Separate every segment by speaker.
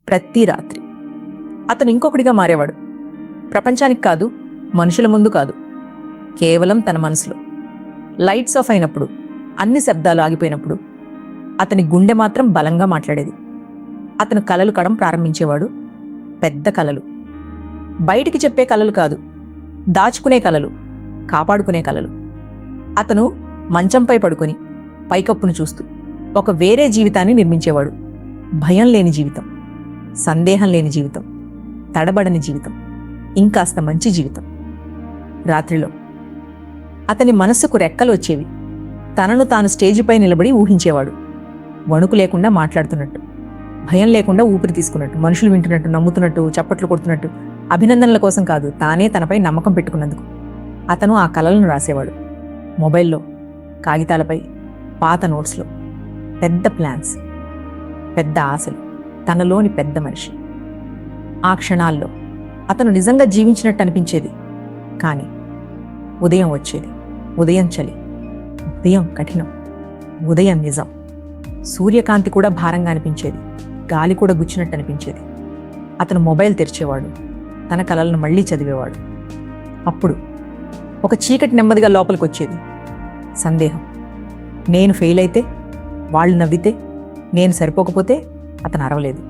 Speaker 1: ప్రతి రాత్రి. అతను ఇంకొకడిగా మారేవాడు. ప్రపంచానికి కాదు, మనుషుల ముందు కాదు, కేవలం తన మనసులో. లైట్స్ ఆఫ్ అయినప్పుడు, అన్ని శబ్దాలు ఆగిపోయినప్పుడు అతని గుండె మాత్రం బలంగా మాట్లాడేది. అతను కలలు కడం ప్రారంభించేవాడు. పెద్ద కలలు. బయటికి చెప్పే కలలు కాదు, దాచుకునే కలలు, కాపాడుకునే కలలు. అతను మంచంపై పడుకొని పైకప్పును చూస్తూ ఒక వేరే జీవితాన్ని నిర్మించేవాడు. భయం లేని జీవితం, సందేహం లేని జీవితం, తడబడని జీవితం, ఇంకాస్త మంచి జీవితం. రాత్రిలో అతని మనస్సుకు రెక్కలు వచ్చేవి. తనను తాను స్టేజిపై నిలబడి ఊహించేవాడు. వణుకు లేకుండా మాట్లాడుతున్నట్టు, భయం లేకుండా ఊపిరి తీసుకున్నట్టు, మనుషులు వింటున్నట్టు, నమ్ముతున్నట్టు, చప్పట్లు కొడుతున్నట్టు. అభినందనల కోసం కాదు, తానే తనపై నమ్మకం పెట్టుకున్నందుకు. అతను ఆ కలలను రాసేవాడు. మొబైల్లో, కాగితాలపై, పాత నోట్స్లో. పెద్ద ప్లాన్స్, పెద్ద ఆశలు, తనలోని పెద్ద మనిషి. ఆ క్షణాల్లో అతను నిజంగా జీవించినట్టు అనిపించేది. కానీ ఉదయం వచ్చేది. ఉదయం చలి, ఉదయం కఠినం, ఉదయం నిజం. సూర్యకాంతి కూడా భారంగా అనిపించేది. గాలి కూడా గుచ్చినట్టు అనిపించేది. అతను మొబైల్ తెరిచేవాడు. తన కలలను మళ్ళీ చదివేవాడు. అప్పుడు ఒక చీకటి నెమ్మదిగా లోపలికి వచ్చేది. సందేహం. నేను ఫెయిల్ అయితే, వాళ్ళు నవ్వితే, నేను సరిపోకపోతే. అతను అరవలేదు,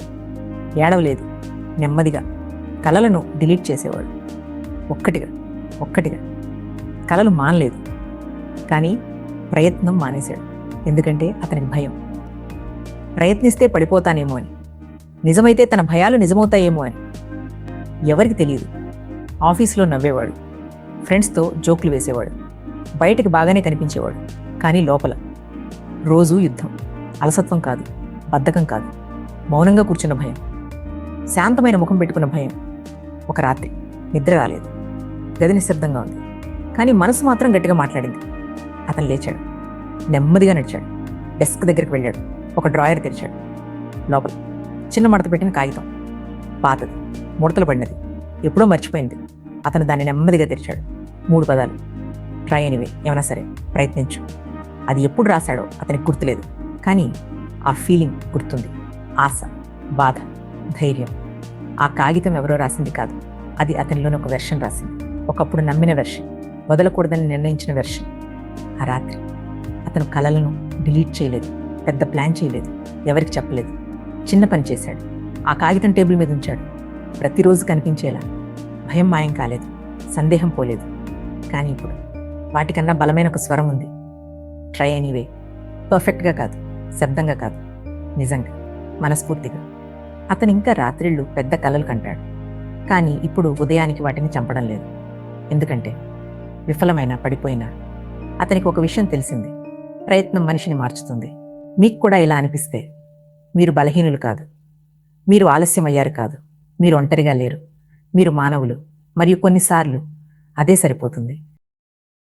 Speaker 1: ఏడవలేదు. నెమ్మదిగా కలలను డిలీట్ చేసేవాడు. ఒక్కటిగా ఒక్కటిగా. కలలు మానలేదు, కానీ ప్రయత్నం మానేశాడు. ఎందుకంటే అతనికి భయం. ప్రయత్నిస్తే పడిపోతానేమో అని, నిజమైతే తన భయాలు నిజమవుతాయేమో అని. ఎవరికి తెలియదు. ఆఫీసులో నవ్వేవాడు, ఫ్రెండ్స్తో జోకులు వేసేవాడు, బయటికి బాగానే కనిపించేవాడు. కానీ లోపల రోజూ యుద్ధం. అలసత్వం కాదు, బద్ధకం కాదు, మౌనంగా కూర్చున్న భయం, శాంతమైన ముఖం పెట్టుకున్న భయం. ఒక రాత్రి నిద్ర రాలేదు. గది నిశ్శబ్దంగా ఉంది, కానీ మనసు మాత్రం గట్టిగా మాట్లాడింది. అతను లేచాడు, నెమ్మదిగా నడిచాడు, డెస్క్ దగ్గరికి వెళ్ళాడు. ఒక డ్రాయర్ తెరిచాడు. లోపల చిన్న మడత పెట్టిన కాగితం, పాతది, ముడతలు పడినది, ఎప్పుడో మర్చిపోయింది. అతను దాన్ని నెమ్మదిగా తెరిచాడు. 3 పదాలు. ట్రై ఎనీవే, ఏమైనా సరే ప్రయత్నించు. అది ఎప్పుడు రాశాడో అతనికి గుర్తులేదు, కానీ ఆ ఫీలింగ్ గుర్తుంది. ఆశ, బాధ, ధైర్యం. ఆ కాగితం ఎవరో రాసింది కాదు, అది అతనిలోని ఒక వెర్షన్ రాసింది. ఒకప్పుడు నమ్మిన వెర్షన్, వదలకూడదని నిర్ణయించిన వెర్షన్. ఆ రాత్రి అతను కలలను డిలీట్ చేయలేదు, పెద్ద ప్లాన్ చేయలేదు, ఎవరికి చెప్పలేదు. చిన్న పని చేశాడు. ఆ కాగితం టేబుల్ మీద ఉంచాడు. ప్రతిరోజు కనిపించేలా. భయం మాయం కాలేదు, సందేహం పోలేదు. కానీ ఇప్పుడు వాటికన్నా బలమైన ఒక స్వరం ఉంది. Try anyway. పర్ఫెక్ట్గా కాదు, శబ్దంగా కాదు, నిజంగా, మనస్ఫూర్తిగా. అతను ఇంకా రాత్రిళ్ళు పెద్ద కలలు కంటాడు. కానీ ఇప్పుడు ఉదయానికి వాటిని చంపడం లేదు. ఎందుకంటే విఫలమైన, పడిపోయినా అతనికి ఒక విషయం తెలిసింది. ప్రయత్నం మనిషిని మార్చుతుంది. మీకు కూడా ఇలా అనిపిస్తే, మీరు బలహీనులు కాదు, మీరు ఆలస్యం అయ్యారు కాదు, మీరు ఒంటరిగా లేరు, మీరు మానవులు. మరియు కొన్నిసార్లు అదే సరిపోతుంది.